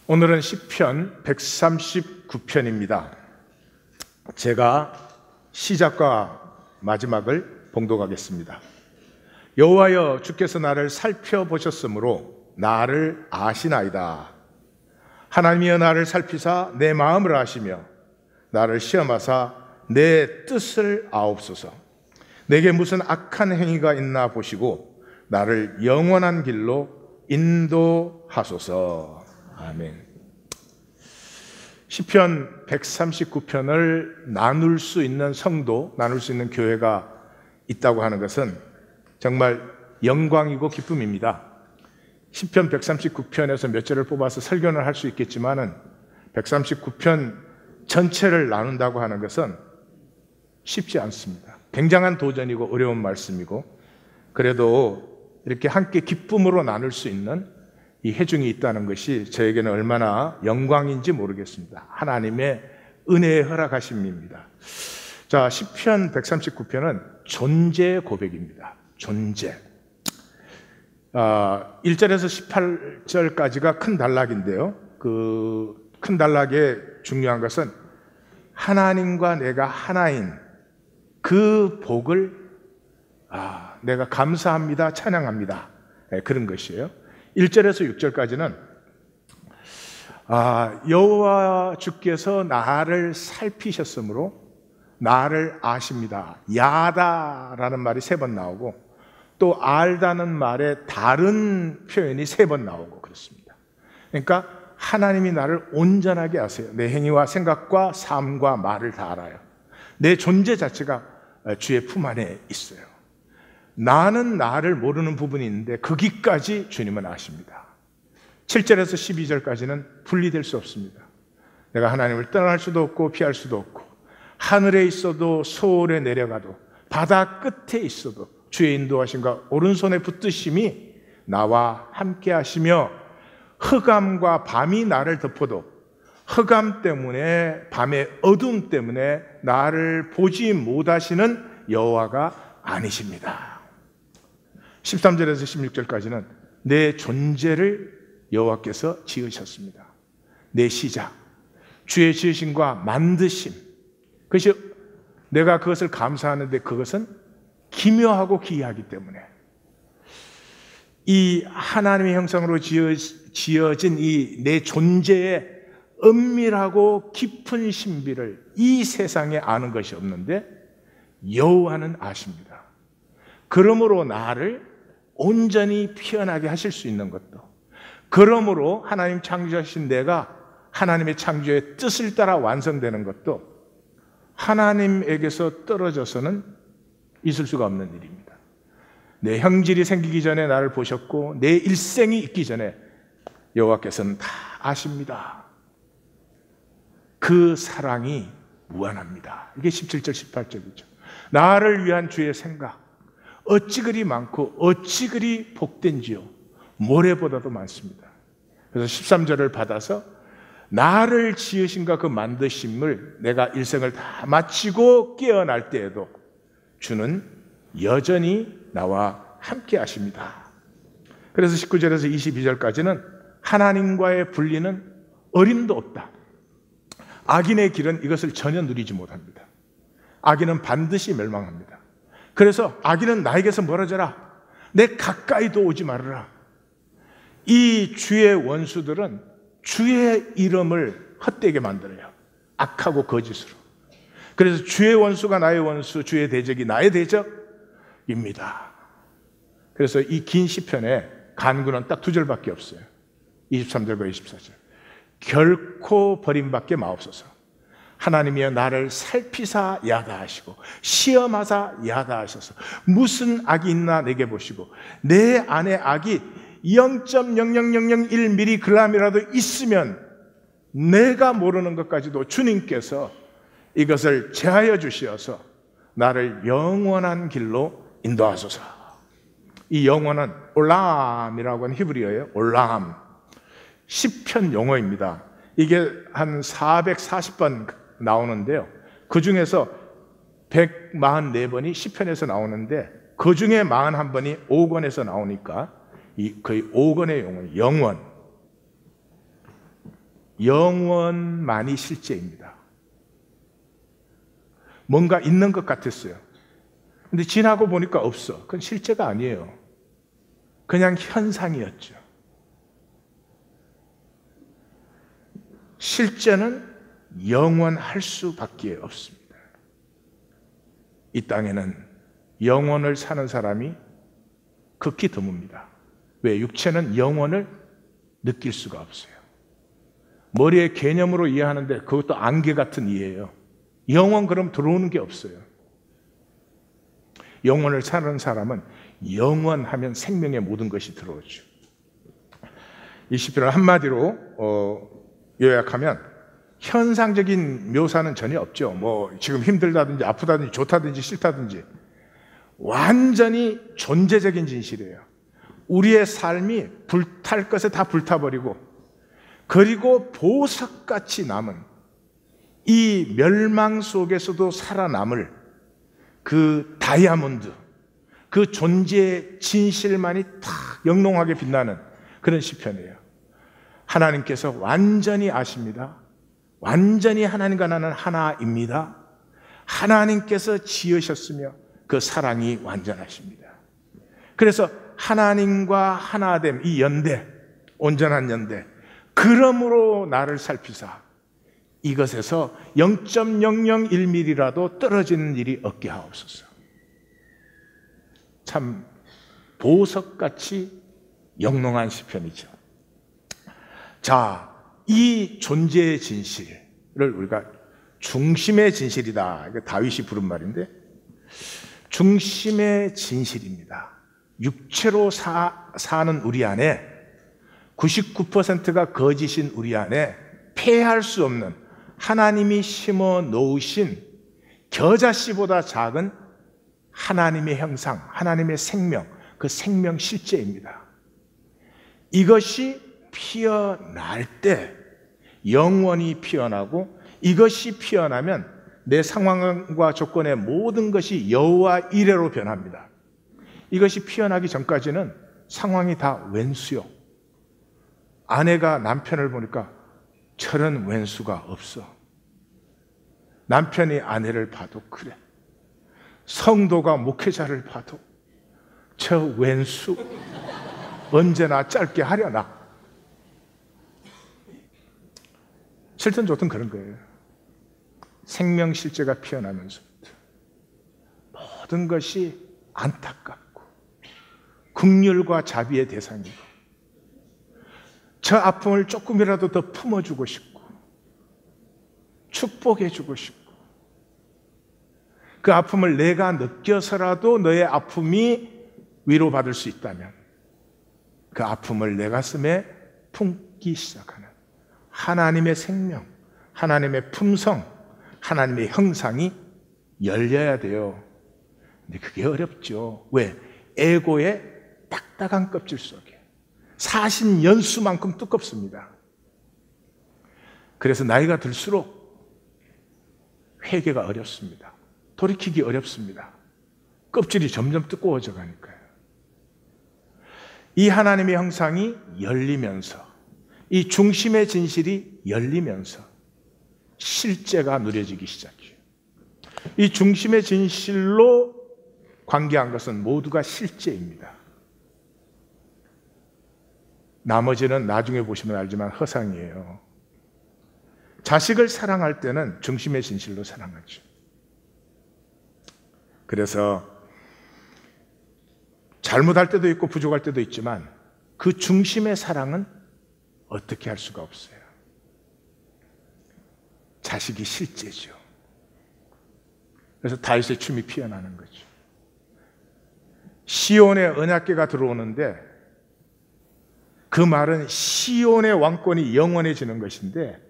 오늘은 시편 139편입니다. 제가 시작과 마지막을 봉독하겠습니다. 여호와여, 주께서 나를 살펴보셨으므로 나를 아시나이다. 하나님이여, 나를 살피사 내 마음을 아시며 나를 시험하사 내 뜻을 아옵소서. 내게 무슨 악한 행위가 있나 보시고 나를 영원한 길로 인도하소서. 아멘. 시편 139편을 나눌 수 있는 성도, 나눌 수 있는 교회가 있다고 하는 것은 정말 영광이고 기쁨입니다. 시편 139편에서 몇 절을 뽑아서 설교를 할 수 있겠지만은 139편 전체를 나눈다고 하는 것은 쉽지 않습니다. 굉장한 도전이고 어려운 말씀이고, 그래도 이렇게 함께 기쁨으로 나눌 수 있는 이 회중이 있다는 것이 저에게는 얼마나 영광인지 모르겠습니다. 하나님의 은혜의 허락하심입니다. 자, 시편 139편은 존재 고백입니다. 존재. 1절에서 18절까지가 큰 단락인데요. 그 큰 단락의 중요한 것은 하나님과 내가 하나인 그 복을 내가 감사합니다, 찬양합니다, 그런 것이에요. 1절에서 6절까지는 여호와 주께서 나를 살피셨으므로 나를 아십니다. 야다라는 말이 3번 나오고, 또 알다는 말에 다른 표현이 3번 나오고 그렇습니다. 그러니까 하나님이 나를 온전하게 아세요. 내 행위와 생각과 삶과 말을 다 알아요. 내 존재 자체가 주의 품 안에 있어요. 나는 나를 모르는 부분이 있는데 거기까지 주님은 아십니다. 7절에서 12절까지는 분리될 수 없습니다. 내가 하나님을 떠날 수도 없고 피할 수도 없고, 하늘에 있어도 소홀에 내려가도 바다 끝에 있어도 주의 인도하심과 오른손에 붙드심이 나와 함께 하시며, 흑암과 밤이 나를 덮어도 흑암 때문에, 밤의 어둠 때문에 나를 보지 못하시는 여호와가 아니십니다. 13절에서 16절까지는 내 존재를 여호와께서 지으셨습니다. 내 시작, 주의 지으심과 만드심, 그것이 내가 그것을 감사하는데 그것은 기묘하고 기이하기 때문에, 이 하나님의 형상으로 지어진 이 내 존재의 은밀하고 깊은 신비를 이 세상에 아는 것이 없는데 여호와는 아십니다. 그러므로 나를 온전히 피어나게 하실 수 있는 것도, 그러므로 하나님 창조하신 내가 하나님의 창조의 뜻을 따라 완성되는 것도 하나님에게서 떨어져서는 있을 수가 없는 일입니다. 내 형질이 생기기 전에 나를 보셨고 내 일생이 있기 전에 여호와께서는 다 아십니다. 그 사랑이 무한합니다. 이게 17절 18절이죠. 나를 위한 주의 생각 어찌 그리 많고 어찌 그리 복된지요, 모래보다도 많습니다. 그래서 13절을 받아서 나를 지으신가 그 만드심을 내가 일생을 다 마치고 깨어날 때에도 주는 여전히 나와 함께 하십니다. 그래서 19절에서 22절까지는 하나님과의 분리는 어림도 없다. 악인의 길은 이것을 전혀 누리지 못합니다. 악인은 반드시 멸망합니다. 그래서 악인은 나에게서 멀어져라, 내 가까이도 오지 말아라. 이 주의 원수들은 주의 이름을 헛되게 만들어요. 악하고 거짓으로. 그래서 주의 원수가 나의 원수, 주의 대적이 나의 대적입니다. 그래서 이 긴 시편에 간구는 딱 2절밖에 없어요. 23절과 24절. 결코 버림받게 마옵소서. 하나님이여, 나를 살피사 야다하시고 시험하사 야다하셔서 무슨 악이 있나 내게 보시고, 내 안에 악이 0.00001mg이라도 있으면 내가 모르는 것까지도 주님께서 이것을 제하여 주시어서 나를 영원한 길로 인도하소서. 이 영원은 올람이라고 하는 히브리어예요. 올람. 시편 용어입니다. 이게 한 440번 나오는데요. 그 중에서 144번이 시편에서 나오는데, 그 중에 41번이 5권에서 나오니까 거의 5권의 용어, 영원. 영원만이 실제입니다. 뭔가 있는 것 같았어요. 근데 지나고 보니까 없어. 그건 실제가 아니에요. 그냥 현상이었죠. 실제는 영원할 수밖에 없습니다. 이 땅에는 영원을 사는 사람이 극히 드뭅니다. 왜? 육체는 영원을 느낄 수가 없어요. 머리의 개념으로 이해하는데 그것도 안개 같은 이해예요. 영원 그럼 들어오는 게 없어요. 영원을 사는 사람은 영원하면 생명의 모든 것이 들어오죠. 이 시편을 한마디로 요약하면 현상적인 묘사는 전혀 없죠. 뭐 지금 힘들다든지 아프다든지 좋다든지 싫다든지 완전히 존재적인 진실이에요. 우리의 삶이 불탈 것에 다 불타버리고 그리고 보석같이 남은 이 멸망 속에서도 살아남을 그 다이아몬드, 그 존재의 진실만이 탁 영롱하게 빛나는 그런 시편이에요. 하나님께서 완전히 아십니다. 완전히 하나님과 나는 하나입니다. 하나님께서 지으셨으며 그 사랑이 완전하십니다. 그래서 하나님과 하나됨, 이 연대, 온전한 연대, 그러므로 나를 살피사 이것에서 0.001mm라도 떨어지는 일이 없게 하옵소서. 참 보석같이 영롱한 시편이죠. 자, 이 존재의 진실을 우리가 중심의 진실이다. 이게 다윗이 부른 말인데 중심의 진실입니다. 육체로 사는 우리 안에 99%가 거짓인 우리 안에 폐할 수 없는 하나님이 심어 놓으신 겨자씨보다 작은 하나님의 형상, 하나님의 생명, 그 생명 실제입니다. 이것이 피어날 때 영원히 피어나고 이것이 피어나면 내 상황과 조건의 모든 것이 여호와 이레로 변합니다. 이것이 피어나기 전까지는 상황이 다 왼수요. 아내가 남편을 보니까 저런 왼수가 없어. 남편이 아내를 봐도 그래. 성도가 목회자를 봐도 저 왼수 언제나 짧게 하려나. 싫든 좋든 그런 거예요. 생명 실제가 피어나면서부터 모든 것이 안타깝고 긍휼과 자비의 대상이고 저 아픔을 조금이라도 더 품어주고 싶고 축복해주고 싶고 그 아픔을 내가 느껴서라도 너의 아픔이 위로받을 수 있다면 그 아픔을 내 가슴에 품기 시작하는 하나님의 생명, 하나님의 품성, 하나님의 형상이 열려야 돼요. 근데 그게 어렵죠. 왜? 에고의 딱딱한 껍질 속에 40년수만큼 두껍습니다. 그래서 나이가 들수록 회개가 어렵습니다. 돌이키기 어렵습니다. 껍질이 점점 두꺼워져 가니까요. 이 하나님의 형상이 열리면서 이 중심의 진실이 열리면서 실제가 누려지기 시작해요. 이 중심의 진실로 관계한 것은 모두가 실제입니다. 나머지는 나중에 보시면 알지만 허상이에요. 자식을 사랑할 때는 중심의 진실로 사랑하죠. 그래서 잘못할 때도 있고 부족할 때도 있지만 그 중심의 사랑은 어떻게 할 수가 없어요. 자식이 실제죠. 그래서 다윗의 춤이 피어나는 거죠. 시온의 언약궤가 들어오는데 그 말은 시온의 왕권이 영원해지는 것인데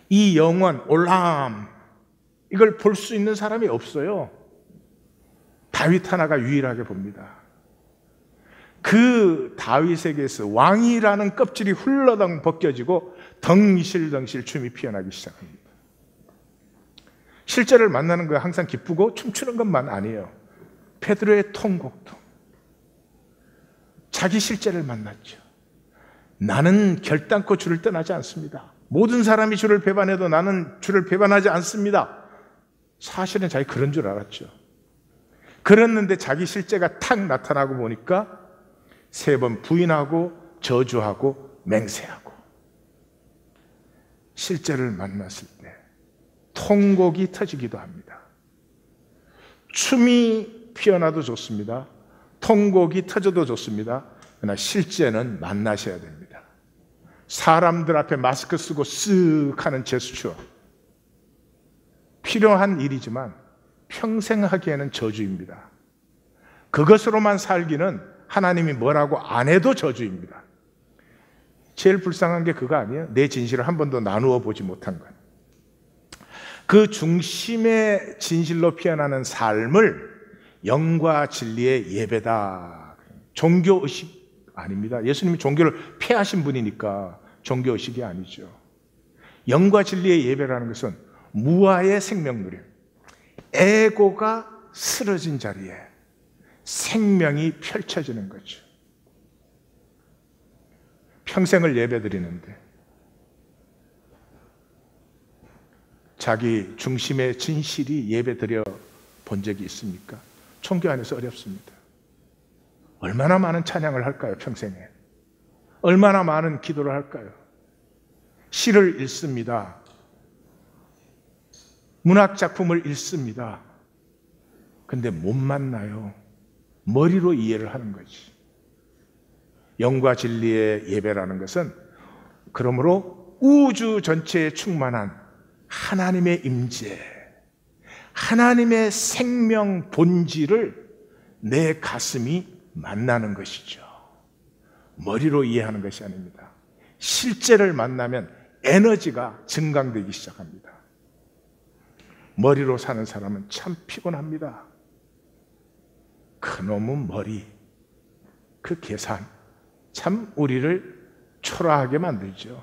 이 영원, 올람 이걸 볼 수 있는 사람이 없어요. 다윗 하나가 유일하게 봅니다. 그 다윗에게서 왕이라는 껍질이 훌러덩 벗겨지고 덩실덩실 춤이 피어나기 시작합니다. 실제를 만나는 거 항상 기쁘고 춤추는 것만 아니에요. 베드로의 통곡도 자기 실제를 만났죠. 나는 결단코 주를 떠나지 않습니다. 모든 사람이 주를 배반해도 나는 주를 배반하지 않습니다. 사실은 자기 그런 줄 알았죠. 그랬는데 자기 실제가 탁 나타나고 보니까 3번 부인하고 저주하고 맹세하고, 실제를 만났을 때 통곡이 터지기도 합니다. 춤이 피어나도 좋습니다. 통곡이 터져도 좋습니다. 그러나 실제는 만나셔야 됩니다. 사람들 앞에 마스크 쓰고 쓱 하는 제스처, 필요한 일이지만 평생 하기에는 저주입니다. 그것으로만 살기는 하나님이 뭐라고 안 해도 저주입니다. 제일 불쌍한 게 그거 아니에요? 내 진실을 한 번도 나누어 보지 못한 것. 그 중심의 진실로 피어나는 삶을 영과 진리의 예배다. 종교의식 아닙니다. 예수님이 종교를 폐하신 분이니까 종교의식이 아니죠. 영과 진리의 예배라는 것은 무아의 생명누림, 에고가 쓰러진 자리에 생명이 펼쳐지는 거죠. 평생을 예배드리는데 자기 중심의 진실이 예배드려 본 적이 있습니까? 총교 안에서 어렵습니다. 얼마나 많은 찬양을 할까요, 평생에? 얼마나 많은 기도를 할까요? 시를 읽습니다. 문학 작품을 읽습니다. 근데 못 만나요. 머리로 이해를 하는 거지. 영과 진리의 예배라는 것은 그러므로 우주 전체에 충만한 하나님의 임재, 하나님의 생명 본질을 내 가슴이 만나는 것이죠. 머리로 이해하는 것이 아닙니다. 실제를 만나면 에너지가 증강되기 시작합니다. 머리로 사는 사람은 참 피곤합니다. 그놈의 머리, 그 계산, 참 우리를 초라하게 만들죠.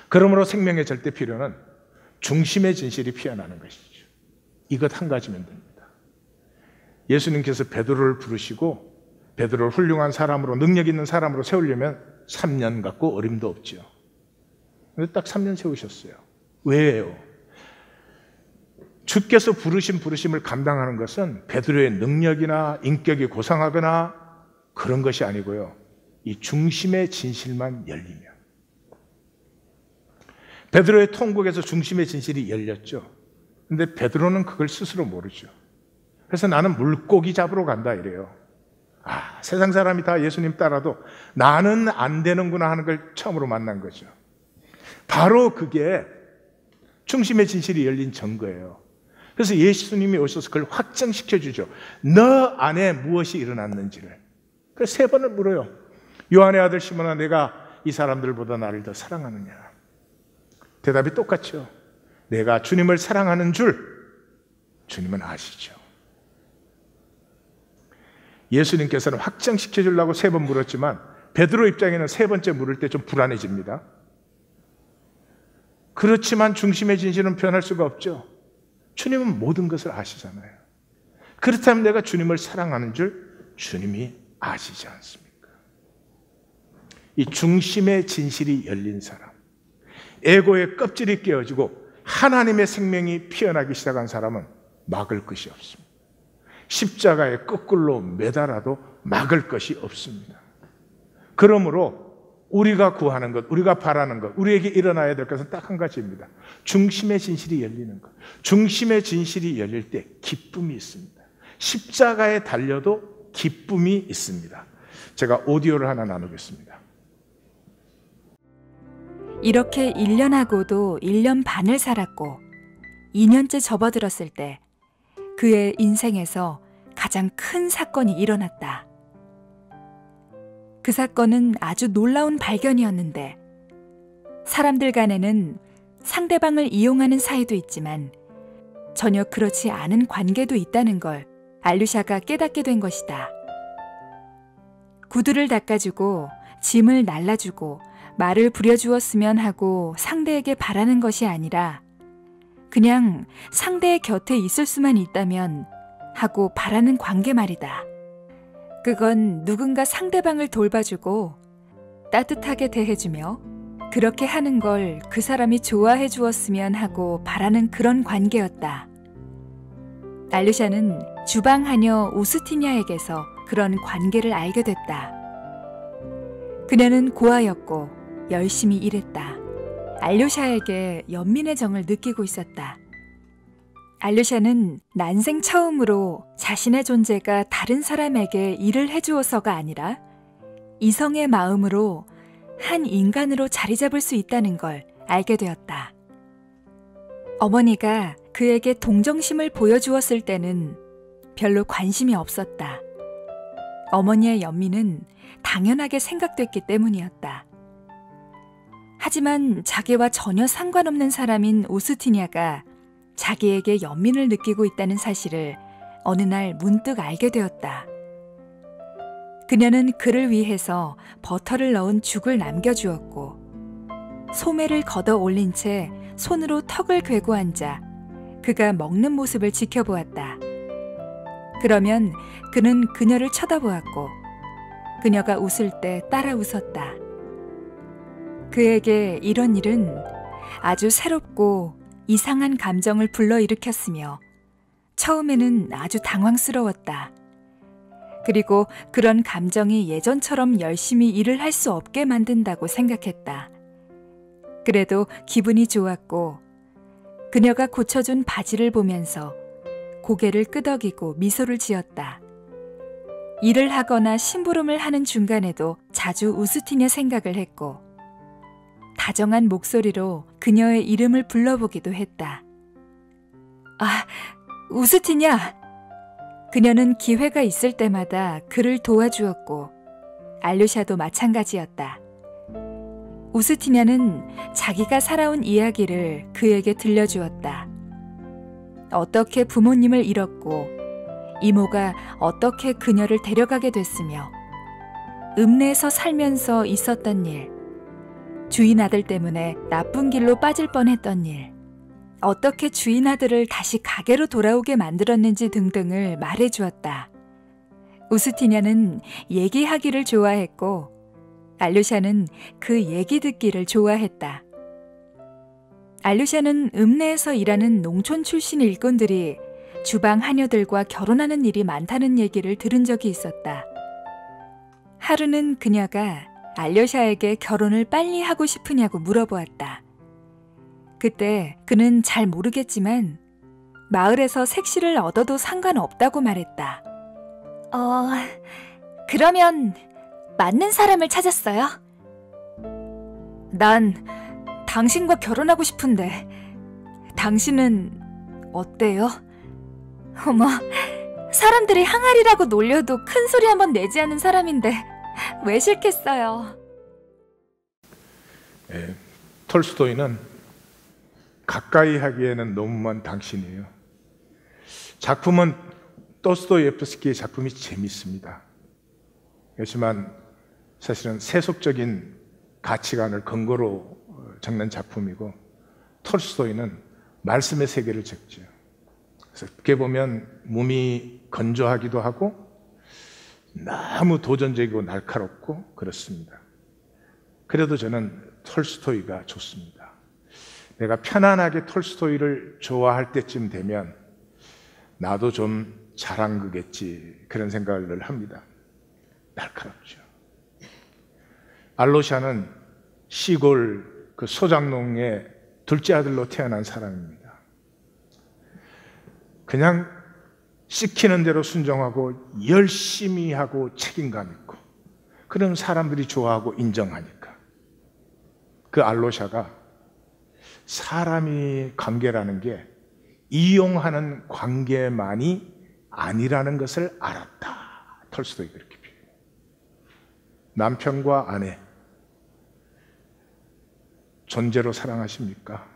그러므로 생명의 절대 필요는 중심의 진실이 피어나는 것이죠. 이것 한 가지면 됩니다. 예수님께서 베드로를 부르시고 베드로를 훌륭한 사람으로, 능력 있는 사람으로 세우려면 3년 갖고 어림도 없죠. 근데 딱 3년 세우셨어요. 왜요? 주께서 부르신 부르심을 감당하는 것은 베드로의 능력이나 인격이 고상하거나 그런 것이 아니고요. 이 중심의 진실만 열리면. 베드로의 통곡에서 중심의 진실이 열렸죠. 근데 베드로는 그걸 스스로 모르죠. 그래서 나는 물고기 잡으러 간다 이래요. 세상 사람이 다 예수님 따라도 나는 안 되는구나 하는 걸 처음으로 만난 거죠. 바로 그게 중심의 진실이 열린 증거예요. 그래서 예수님이 오셔서 그걸 확정시켜 주죠. 너 안에 무엇이 일어났는지를. 그래서 3번을 물어요. 요한의 아들 시몬아, 내가 이 사람들보다 나를 더 사랑하느냐? 대답이 똑같죠. 내가 주님을 사랑하는 줄 주님은 아시죠. 예수님께서는 확정시켜 주려고 3번 물었지만 베드로 입장에는 3번째 물을 때 좀 불안해집니다. 그렇지만 중심의 진실은 변할 수가 없죠. 주님은 모든 것을 아시잖아요. 그렇다면 내가 주님을 사랑하는 줄 주님이 아시지 않습니까? 이 중심의 진실이 열린 사람, 에고의 껍질이 깨어지고 하나님의 생명이 피어나기 시작한 사람은 막을 것이 없습니다. 십자가에 거꾸로 매달아도 막을 것이 없습니다. 그러므로 우리가 구하는 것, 우리가 바라는 것, 우리에게 일어나야 될 것은 딱 한 가지입니다. 중심의 진실이 열리는 것. 중심의 진실이 열릴 때 기쁨이 있습니다. 십자가에 달려도 기쁨이 있습니다. 제가 오디오를 하나 나누겠습니다. 이렇게 1년하고도 1년 반을 살았고 2년째 접어들었을 때 그의 인생에서 가장 큰 사건이 일어났다. 그 사건은 아주 놀라운 발견이었는데 사람들 간에는 상대방을 이용하는 사이도 있지만 전혀 그렇지 않은 관계도 있다는 걸 알류샤가 깨닫게 된 것이다. 구두를 닦아주고 짐을 날라주고 말을 부려주었으면 하고 상대에게 바라는 것이 아니라 그냥 상대의 곁에 있을 수만 있다면 하고 바라는 관계 말이다. 그건 누군가 상대방을 돌봐주고 따뜻하게 대해주며 그렇게 하는 걸 그 사람이 좋아해 주었으면 하고 바라는 그런 관계였다. 알류샤는 주방 하녀 우스티냐에게서 그런 관계를 알게 됐다. 그녀는 고아였고 열심히 일했다. 알류샤에게 연민의 정을 느끼고 있었다. 알류샤는 난생 처음으로 자신의 존재가 다른 사람에게 일을 해주어서가 아니라 이성의 마음으로 한 인간으로 자리 잡을 수 있다는 걸 알게 되었다. 어머니가 그에게 동정심을 보여주었을 때는 별로 관심이 없었다. 어머니의 연민은 당연하게 생각됐기 때문이었다. 하지만 자기와 전혀 상관없는 사람인 오스티냐가 자기에게 연민을 느끼고 있다는 사실을 어느 날 문득 알게 되었다. 그녀는 그를 위해서 버터를 넣은 죽을 남겨주었고 소매를 걷어 올린 채 손으로 턱을 괴고 앉아 그가 먹는 모습을 지켜보았다. 그러면 그는 그녀를 쳐다보았고 그녀가 웃을 때 따라 웃었다. 그에게 이런 일은 아주 새롭고 이상한 감정을 불러일으켰으며 처음에는 아주 당황스러웠다. 그리고 그런 감정이 예전처럼 열심히 일을 할 수 없게 만든다고 생각했다. 그래도 기분이 좋았고 그녀가 고쳐준 바지를 보면서 고개를 끄덕이고 미소를 지었다. 일을 하거나 심부름을 하는 중간에도 자주 우스티냐 생각을 했고 다정한 목소리로 그녀의 이름을 불러보기도 했다. 아, 우스티냐! 그녀는 기회가 있을 때마다 그를 도와주었고 알류샤도 마찬가지였다. 우스티냐는 자기가 살아온 이야기를 그에게 들려주었다. 어떻게 부모님을 잃었고 이모가 어떻게 그녀를 데려가게 됐으며 읍내에서 살면서 있었던 일, 주인 아들 때문에 나쁜 길로 빠질 뻔했던 일, 어떻게 주인 아들을 다시 가게로 돌아오게 만들었는지 등등을 말해주었다. 우스티냐는 얘기하기를 좋아했고 알류샤는 그 얘기 듣기를 좋아했다. 알류샤는 읍내에서 일하는 농촌 출신 일꾼들이 주방 하녀들과 결혼하는 일이 많다는 얘기를 들은 적이 있었다. 하루는 그녀가 알류샤에게 결혼을 빨리 하고 싶으냐고 물어보았다. 그때 그는 잘 모르겠지만 마을에서 색시를 얻어도 상관없다고 말했다. 그러면 맞는 사람을 찾았어요? 난 당신과 결혼하고 싶은데 당신은 어때요? 어머, 사람들이 항아리라고 놀려도 큰 소리 한번 내지 않는 사람인데 왜 싫겠어요? 톨스토이는 가까이 하기에는 너무 먼 당신이에요. 작품은 도스토옙스키의 작품이 재밌습니다. 그렇지만 사실은 세속적인 가치관을 근거로 적는 작품이고 톨스토이는 말씀의 세계를 적죠. 그래서 어떻게 보면 몸이 건조하기도 하고 너무 도전적이고 날카롭고 그렇습니다. 그래도 저는 톨스토이가 좋습니다. 내가 편안하게 톨스토이를 좋아할 때쯤 되면 나도 좀 잘한 거겠지 그런 생각을 합니다. 날카롭죠. 알로샤는 시골 그 소장농의 둘째 아들로 태어난 사람입니다. 그냥 시키는 대로 순종하고 열심히 하고 책임감 있고 그런 사람들이 좋아하고 인정하니까 그 알로샤가 사람이 관계라는 게 이용하는 관계만이 아니라는 것을 알았다. 톨스토이가 그렇게 표현해요. 남편과 아내 존재로 사랑하십니까?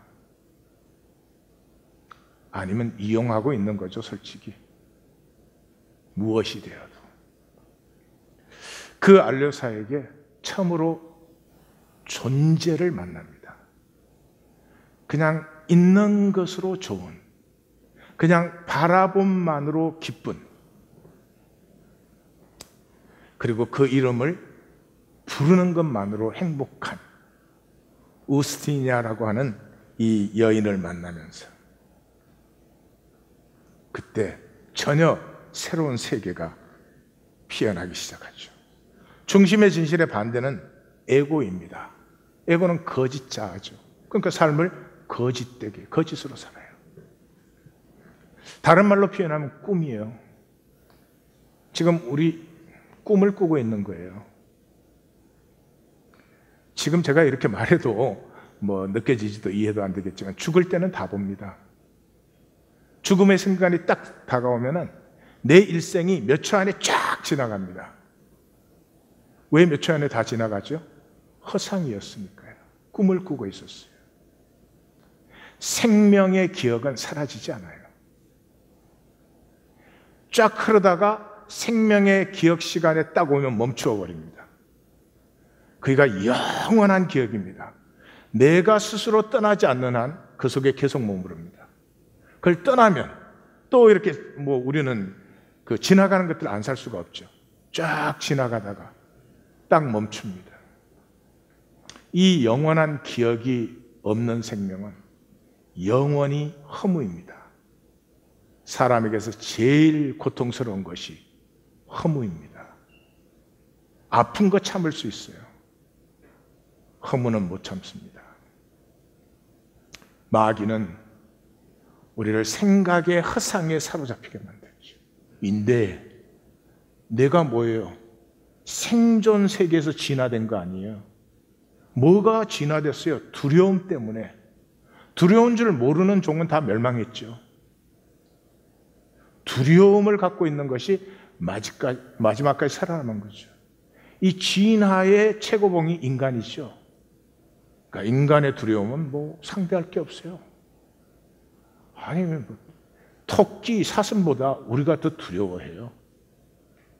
아니면 이용하고 있는 거죠, 솔직히. 무엇이 되어도. 그 알료사에게 처음으로 존재를 만납니다. 그냥 있는 것으로 좋은, 그냥 바라봄만으로 기쁜, 그리고 그 이름을 부르는 것만으로 행복한 우스티냐라고 하는 이 여인을 만나면서 그때 전혀 새로운 세계가 피어나기 시작하죠. 중심의 진실의 반대는 에고입니다. 에고는 거짓 자아죠. 그러니까 삶을 거짓되게, 거짓으로 살아요. 다른 말로 표현하면 꿈이에요. 지금 우리 꿈을 꾸고 있는 거예요. 지금 제가 이렇게 말해도 뭐 느껴지지도 이해도 안 되겠지만 죽을 때는 다 봅니다. 죽음의 순간이 딱 다가오면은 내 일생이 몇 초 안에 쫙 지나갑니다. 왜 몇 초 안에 다 지나가죠? 허상이었으니까요. 꿈을 꾸고 있었어요. 생명의 기억은 사라지지 않아요. 쫙 흐르다가 생명의 기억 시간에 딱 오면 멈추어 버립니다. 그게 영원한 기억입니다. 내가 스스로 떠나지 않는 한 그 속에 계속 머무릅니다. 그걸 떠나면 또 이렇게 뭐 우리는 그 지나가는 것들 안 살 수가 없죠. 쫙 지나가다가 딱 멈춥니다. 이 영원한 기억이 없는 생명은 영원히 허무입니다. 사람에게서 제일 고통스러운 것이 허무입니다. 아픈 거 참을 수 있어요. 허무는 못 참습니다. 마귀는 우리를 생각의 허상에 사로잡히게 만들죠. 인데 내가 뭐예요? 생존 세계에서 진화된 거 아니에요. 뭐가 진화됐어요? 두려움 때문에. 두려운 줄 모르는 종은 다 멸망했죠. 두려움을 갖고 있는 것이 마지막까지 살아남은 거죠. 이 진화의 최고봉이 인간이죠. 그러니까 인간의 두려움은 뭐 상대할 게 없어요. 아니면 뭐 토끼, 사슴보다 우리가 더 두려워해요.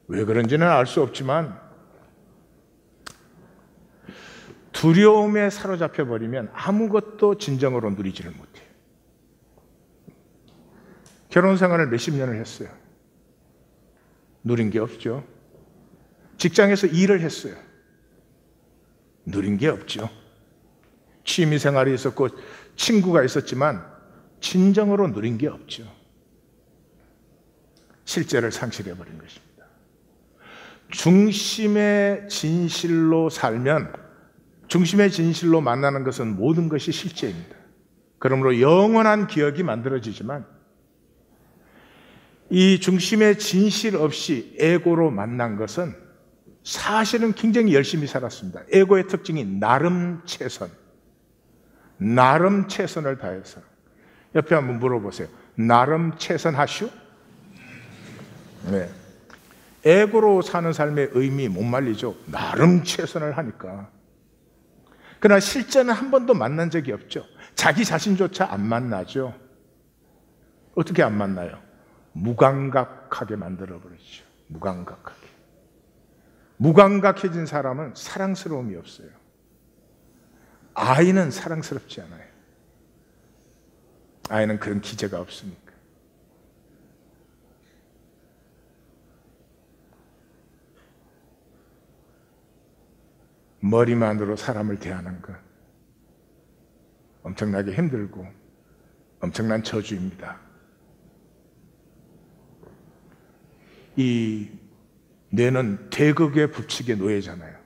왜 그런지는 알 수 없지만 두려움에 사로잡혀 버리면 아무것도 진정으로 누리지를 못해요. 결혼 생활을 몇십 년을 했어요. 누린 게 없죠. 직장에서 일을 했어요. 누린 게 없죠. 취미 생활이 있었고 친구가 있었지만 진정으로 누린 게 없죠. 실제를 상실해버린 것입니다. 중심의 진실로 살면 중심의 진실로 만나는 것은 모든 것이 실제입니다. 그러므로 영원한 기억이 만들어지지만 이 중심의 진실 없이 에고로 만난 것은 사실은 굉장히 열심히 살았습니다. 에고의 특징이 나름 최선을 다해서. 옆에 한번 물어보세요. 나름 최선하슈? 네. 에고로 사는 삶의 의미 못 말리죠. 나름 최선을 하니까. 그러나 실제는 한 번도 만난 적이 없죠. 자기 자신조차 안 만나죠. 어떻게 안 만나요? 무감각하게 만들어버리죠. 무감각하게. 무감각해진 사람은 사랑스러움이 없어요. 아이는 사랑스럽지 않아요. 아이는 그런 기제가 없으니까. 머리만으로 사람을 대하는 것 엄청나게 힘들고 엄청난 저주입니다. 이 뇌는 대극의 법칙의 노예잖아요.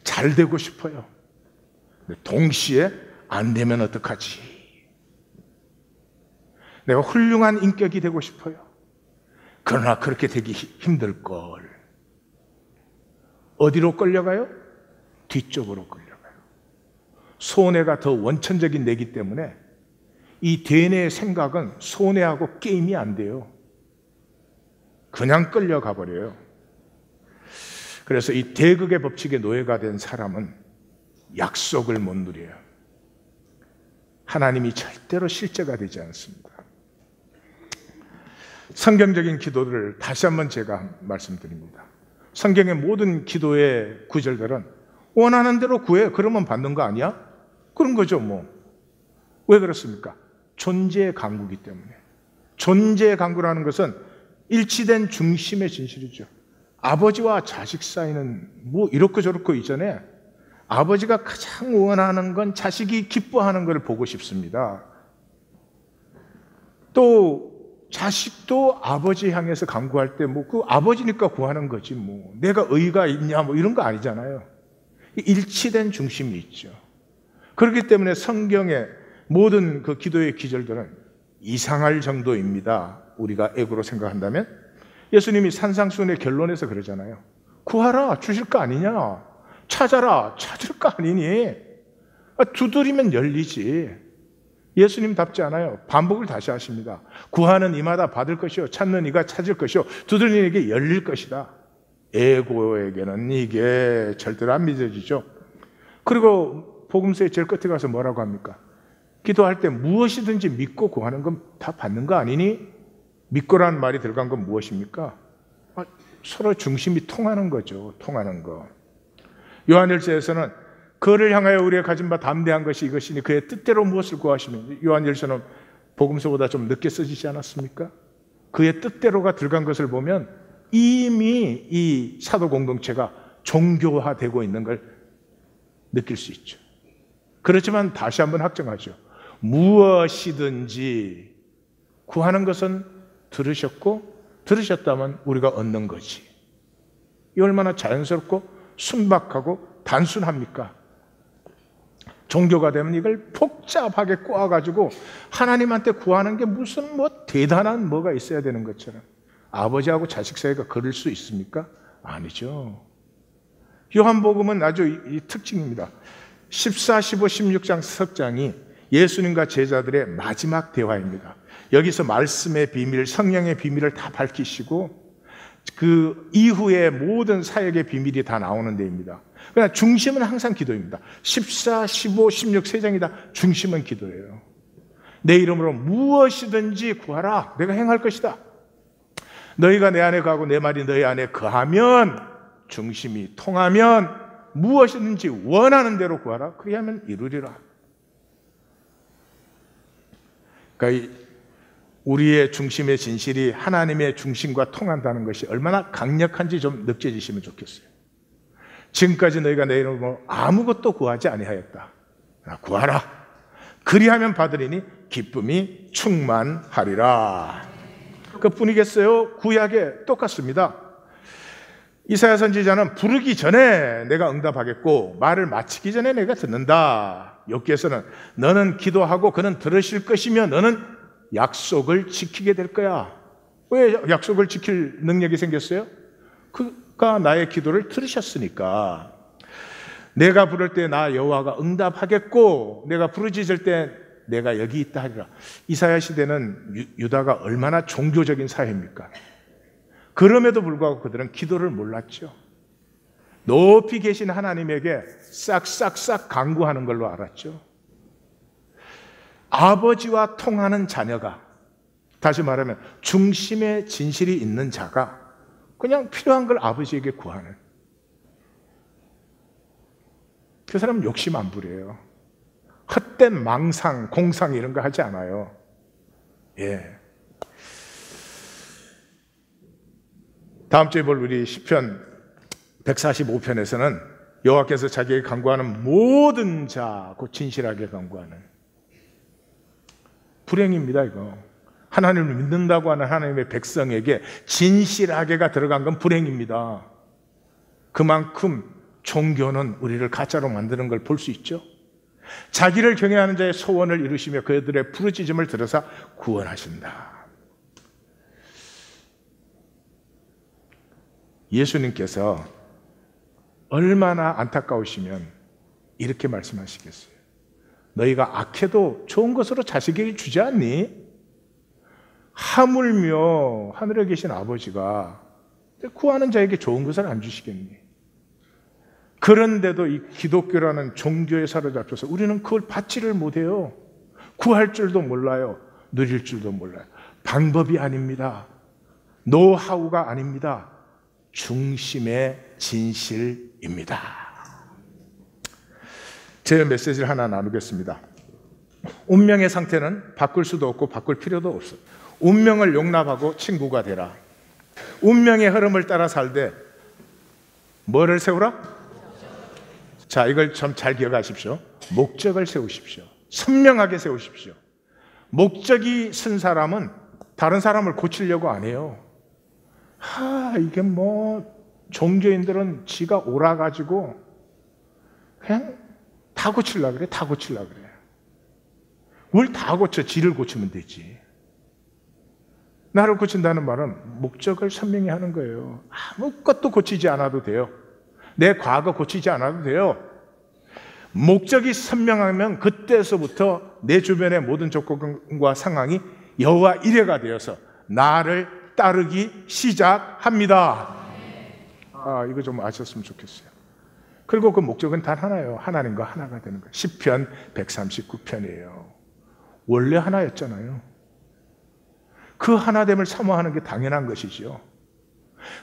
잘 되고 싶어요. 동시에 안 되면 어떡하지? 내가 훌륭한 인격이 되고 싶어요. 그러나 그렇게 되기 힘들걸. 어디로 끌려가요? 뒤쪽으로 끌려가요. 손해가 더 원천적인 뇌이기 때문에 이 대뇌의 생각은 손해하고 게임이 안 돼요. 그냥 끌려가 버려요. 그래서 이 대극의 법칙의 노예가 된 사람은 약속을 못 누려요. 하나님이 절대로 실제가 되지 않습니다. 성경적인 기도를 다시 한번 제가 말씀드립니다. 성경의 모든 기도의 구절들은 원하는 대로 구해. 그러면 받는 거 아니야? 그런 거죠, 뭐. 왜 그렇습니까? 존재의 강구기 때문에. 존재의 강구라는 것은 일치된 중심의 진실이죠. 아버지와 자식 사이는 뭐 이렇고 저렇고 이전에 아버지가 가장 원하는 건 자식이 기뻐하는 걸 보고 싶습니다. 또 자식도 아버지 향해서 간구할 때 뭐 그 아버지니까 구하는 거지 뭐 내가 의가 있냐 뭐 이런 거 아니잖아요. 일치된 중심이 있죠. 그렇기 때문에 성경의 모든 그 기도의 기절들은 이상할 정도입니다. 우리가 액으로 생각한다면 예수님이 산상수훈의 결론에서 그러잖아요. 구하라 주실 거 아니냐, 찾아라 찾을 거 아니니, 두드리면 열리지. 예수님 답지 않아요. 반복을 다시 하십니다. 구하는 이마다 받을 것이요 찾는 이가 찾을 것이요 두드리는 이에게 열릴 것이다. 에고에게는 이게 절대로 안 믿어지죠. 그리고 복음서의 제일 끝에 가서 뭐라고 합니까? 기도할 때 무엇이든지 믿고 구하는 건 다 받는 거 아니니? 믿고라는 말이 들어간 건 무엇입니까? 서로 중심이 통하는 거죠. 통하는 거. 요한일서에서는 그를 향하여 우리가 가진 바 담대한 것이 이것이니 그의 뜻대로 무엇을 구하시면, 요한일서는 복음서보다 좀 늦게 써지지 않았습니까? 그의 뜻대로가 들어간 것을 보면 이미 이 사도 공동체가 종교화되고 있는 걸 느낄 수 있죠. 그렇지만 다시 한번 확정하죠. 무엇이든지 구하는 것은 들으셨고 들으셨다면 우리가 얻는 거지. 이 얼마나 자연스럽고 순박하고 단순합니까? 종교가 되면 이걸 복잡하게 꼬아가지고 하나님한테 구하는 게 무슨 뭐 대단한 뭐가 있어야 되는 것처럼. 아버지하고 자식 사이가 그럴 수 있습니까? 아니죠. 요한복음은 아주 이 특징입니다. 14, 15, 16장 석장이 예수님과 제자들의 마지막 대화입니다. 여기서 말씀의 비밀, 성령의 비밀을 다 밝히시고 그 이후의 모든 사역의 비밀이 다 나오는 데입니다. 그러나 중심은 항상 기도입니다. 14, 15, 16 세 장이 다 중심은 기도예요. 내 이름으로 무엇이든지 구하라. 내가 행할 것이다. 너희가 내 안에 거하고 내 말이 너희 안에 거하면, 중심이 통하면 무엇이든지 원하는 대로 구하라. 그리하면 이루리라. 그러니까 우리의 중심의 진실이 하나님의 중심과 통한다는 것이 얼마나 강력한지 좀 느껴지시면 좋겠어요. 지금까지 너희가 내 이름으로 아무것도 구하지 아니하였다. 구하라. 그리하면 받으리니 기쁨이 충만하리라. 그뿐이겠어요? 구약에 똑같습니다. 이사야 선지자는 부르기 전에 내가 응답하겠고 말을 마치기 전에 내가 듣는다. 욥기에서는 너는 기도하고 그는 들으실 것이며 너는 약속을 지키게 될 거야. 왜 약속을 지킬 능력이 생겼어요? 그가 나의 기도를 들으셨으니까. 내가 부를 때 나 여호와가 응답하겠고 내가 부르짖을 때 내가 여기 있다 하리라. 이사야 시대는 유다가 얼마나 종교적인 사회입니까? 그럼에도 불구하고 그들은 기도를 몰랐죠. 높이 계신 하나님에게 싹싹싹 간구하는 걸로 알았죠. 아버지와 통하는 자녀가, 다시 말하면 중심의 진실이 있는 자가 그냥 필요한 걸 아버지에게 구하는, 그 사람은 욕심 안 부려요. 헛된 망상, 공상 이런 거 하지 않아요. 예. 다음 주에 볼 우리 시편 145편에서는 여호와께서 자기에게 간구하는 모든 자, 곧 진실하게 간구하는, 불행입니다 이거. 하나님을 믿는다고 하는 하나님의 백성에게 진실하게가 들어간 건 불행입니다. 그만큼 종교는 우리를 가짜로 만드는 걸 볼 수 있죠. 자기를 경외하는 자의 소원을 이루시며 그들의 부르짖음을 들어서 구원하신다. 예수님께서 얼마나 안타까우시면 이렇게 말씀하시겠어요. 너희가 악해도 좋은 것으로 자식에게 주지 않니? 하물며 하늘에 계신 아버지가 구하는 자에게 좋은 것을 안 주시겠니? 그런데도 이 기독교라는 종교에 사로잡혀서 우리는 그걸 받지를 못해요. 구할 줄도 몰라요. 누릴 줄도 몰라요. 방법이 아닙니다. 노하우가 아닙니다. 중심의 진실입니다. 제 메시지를 하나 나누겠습니다. 운명의 상태는 바꿀 수도 없고 바꿀 필요도 없어. 운명을 용납하고 친구가 되라. 운명의 흐름을 따라 살되 뭐를 세우라? 자, 이걸 좀 잘 기억하십시오. 목적을 세우십시오. 선명하게 세우십시오. 목적이 쓴 사람은 다른 사람을 고치려고 안 해요. 이게 뭐 종교인들은 지가 옳아가지고 그냥 다 고치려고 그래. 다 고치려고 그래. 뭘 다 고쳐? 지를 고치면 되지. 나를 고친다는 말은 목적을 선명히 하는 거예요. 아무것도 고치지 않아도 돼요. 내 과거 고치지 않아도 돼요. 목적이 선명하면 그때서부터 내 주변의 모든 조건과 상황이 여호와 이레가 되어서 나를 따르기 시작합니다. 이거 좀 아셨으면 좋겠어요. 그리고 그 목적은 단 하나예요. 하나님과 하나가 되는 거예요. 시편 139편이에요. 원래 하나였잖아요. 그 하나됨을 사모하는 게 당연한 것이지요.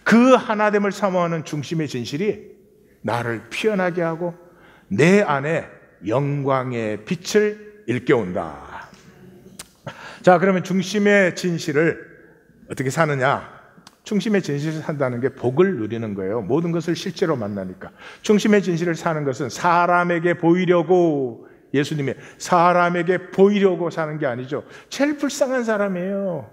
그 하나됨을 사모하는 중심의 진실이 나를 피어나게 하고 내 안에 영광의 빛을 일깨운다. 자, 그러면 중심의 진실을 어떻게 사느냐? 중심의 진실을 산다는 게 복을 누리는 거예요. 모든 것을 실제로 만나니까. 중심의 진실을 사는 것은 사람에게 보이려고, 예수님이 사람에게 보이려고 사는 게 아니죠. 제일 불쌍한 사람이에요.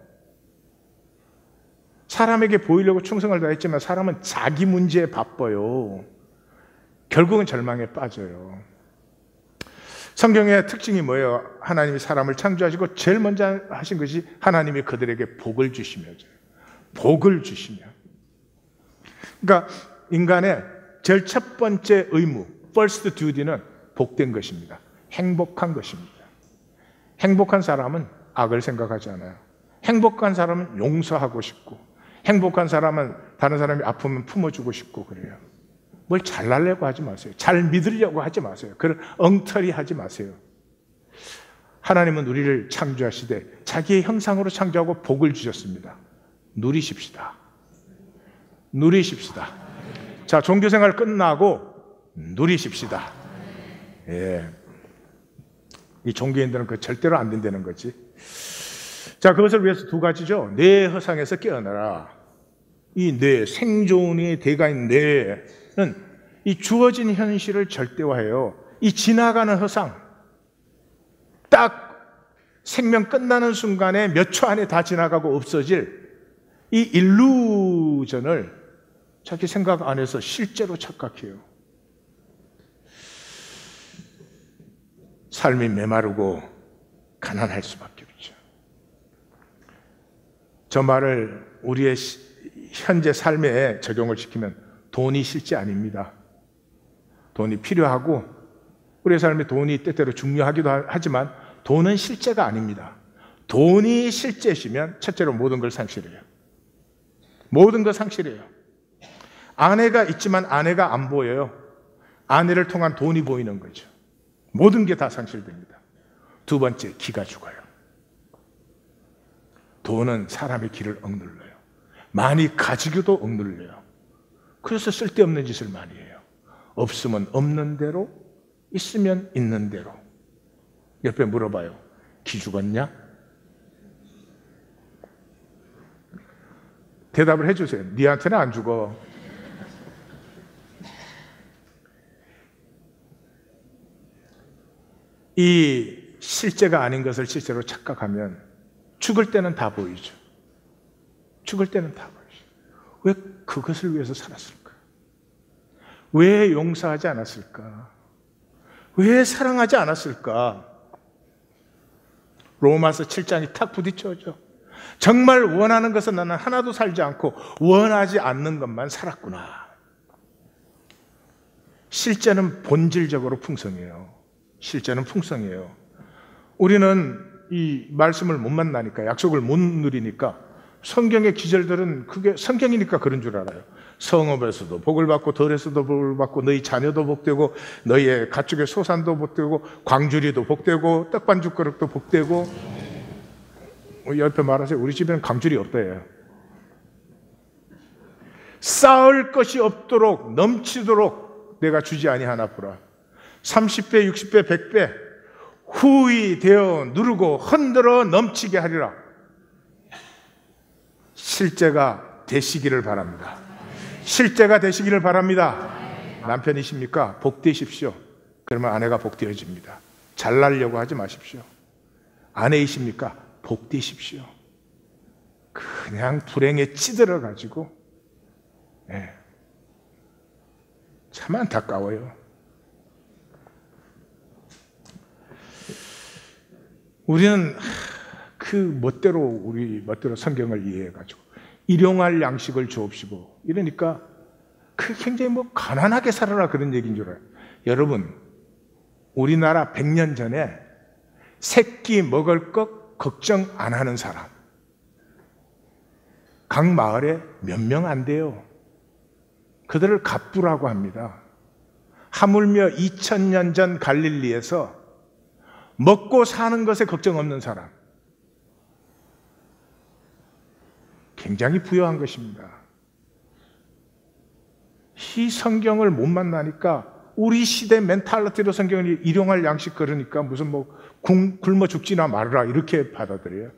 사람에게 보이려고 충성을 다했지만 사람은 자기 문제에 바빠요. 결국은 절망에 빠져요. 성경의 특징이 뭐예요? 하나님이 사람을 창조하시고 제일 먼저 하신 것이 하나님이 그들에게 복을 주시며죠. 복을 주시며. 그러니까 인간의 제일 첫 번째 의무, first duty는 복된 것입니다. 행복한 것입니다. 행복한 사람은 악을 생각하지 않아요. 행복한 사람은 용서하고 싶고, 행복한 사람은 다른 사람이 아프면 품어주고 싶고 그래요. 뭘 잘나려고 하지 마세요. 잘 믿으려고 하지 마세요. 그런 엉터리 하지 마세요. 하나님은 우리를 창조하시되 자기의 형상으로 창조하고 복을 주셨습니다. 누리십시다. 누리십시다. 자, 종교생활 끝나고 누리십시다. 예. 이 종교인들은 그 절대로 안 된다는 거지. 자, 그것을 위해서 두 가지죠. 뇌 허상에서 깨어나라. 이 뇌, 생존의 대가인 뇌는 이 주어진 현실을 절대화해요. 이 지나가는 허상, 딱 생명 끝나는 순간에 몇 초 안에 다 지나가고 없어질 이 일루전을 자기 생각 안에서 실제로 착각해요. 삶이 메마르고 가난할 수밖에 없죠. 저 말을 우리의 현재 삶에 적용을 시키면 돈이 실제 아닙니다. 돈이 필요하고 우리의 삶에 돈이 때때로 중요하기도 하지만 돈은 실제가 아닙니다. 돈이 실제시면 첫째로 모든 걸 상실해요. 모든 걸 상실해요. 아내가 있지만 아내가 안 보여요. 아내를 통한 돈이 보이는 거죠. 모든 게 다 상실됩니다. 두 번째, 기가 죽어요. 돈은 사람의 기를 억눌러요. 많이 가지고도 억눌려요. 그래서 쓸데없는 짓을 많이 해요. 없으면 없는 대로, 있으면 있는 대로. 옆에 물어봐요. 기 죽었냐? 대답을 해주세요. 니한테는 안 죽어. 이 실제가 아닌 것을 실제로 착각하면 죽을 때는 다 보이죠. 죽을 때는 다 보이죠. 왜 그것을 위해서 살았을까? 왜 용서하지 않았을까? 왜 사랑하지 않았을까? 로마서 7장이 탁 부딪혀죠. 정말 원하는 것은 나는 하나도 살지 않고 원하지 않는 것만 살았구나. 실제는 본질적으로 풍성해요. 실제는 풍성해요. 우리는 이 말씀을 못 만나니까, 약속을 못 누리니까 성경의 기절들은 그게 성경이니까 그런 줄 알아요. 성읍에서도 복을 받고 덜에서도 복을 받고 너희 자녀도 복되고 너희의 가축의 소산도 복되고 광주리도 복되고 떡반죽 그릇도 복되고. 옆에 말하세요. 우리 집에는 광주리 없대요. 쌓을 것이 없도록 넘치도록 내가 주지 아니하나보라. 30배, 60배, 100배 후히 되어 누르고 흔들어 넘치게 하리라. 실제가 되시기를 바랍니다. 실제가 되시기를 바랍니다. 남편이십니까? 복되십시오. 그러면 아내가 복되어집니다. 잘나려고 하지 마십시오. 아내이십니까? 복되십시오. 그냥 불행에 찌들어 가지고 참 안타까워요. 우리는 우리 멋대로 성경을 이해해 가지고 일용할 양식을 주옵시고 이러니까 굉장히 가난하게 살아라 그런 얘기인 줄 알아요. 여러분, 우리나라 100년 전에 새끼 먹을 것 걱정 안 하는 사람 각 마을에 몇 명 안 돼요. 그들을 갑부라고 합니다. 하물며 2000년 전 갈릴리에서 먹고 사는 것에 걱정 없는 사람, 굉장히 부유한 것입니다. 이 성경을 못 만나니까 우리 시대 멘탈리티로 성경을 일용할 양식 그러니까 무슨 굶어 죽지나 말아라 이렇게 받아들여요.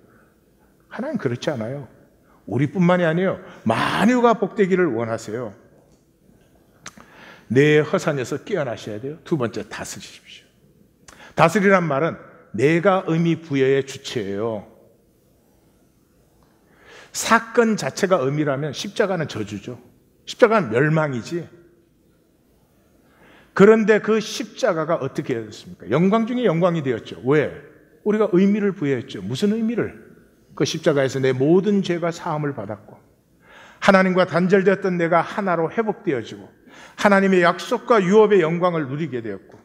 하나님 그렇지 않아요. 우리뿐만이 아니에요. 만유가 복되기를 원하세요. 내 허산에서 깨어나셔야 돼요. 두 번째, 다스리십시오. 다스리란 말은 내가 의미 부여의 주체예요. 사건 자체가 의미라면 십자가는 저주죠. 십자가는 멸망이지. 그런데 그 십자가가 어떻게 되었습니까? 영광 중에 영광이 되었죠. 왜? 우리가 의미를 부여했죠. 무슨 의미를? 그 십자가에서 내 모든 죄가 사함을 받았고 하나님과 단절되었던 내가 하나로 회복되어지고 하나님의 약속과 유업의 영광을 누리게 되었고,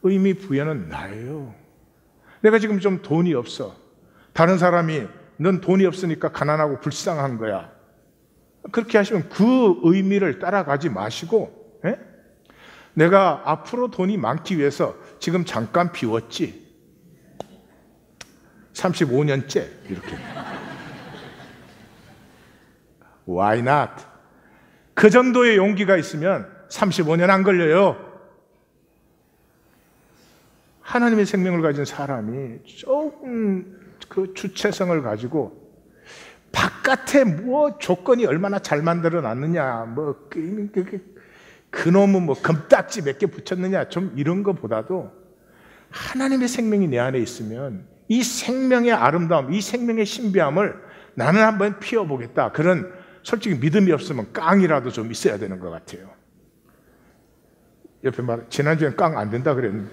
의미 부여는 나예요. 내가 지금 좀 돈이 없어. 다른 사람이 넌 돈이 없으니까 가난하고 불쌍한 거야. 그렇게 하시면 그 의미를 따라가지 마시고, 내가 앞으로 돈이 많기 위해서 지금 잠깐 비웠지. 35년째 이렇게. Why not? 그 정도의 용기가 있으면 35년 안 걸려요. 하나님의 생명을 가진 사람이 조금 그 주체성을 가지고 바깥에 조건이 얼마나 잘 만들어 놨느냐, 그놈은 금딱지 몇 개 붙였느냐, 좀 이런 것보다도 하나님의 생명이 내 안에 있으면 이 생명의 아름다움, 이 생명의 신비함을 나는 한번 피워보겠다. 그런 솔직히 믿음이 없으면 깡이라도 좀 있어야 되는 것 같아요. 옆에 지난주엔 깡 안 된다 그랬는데.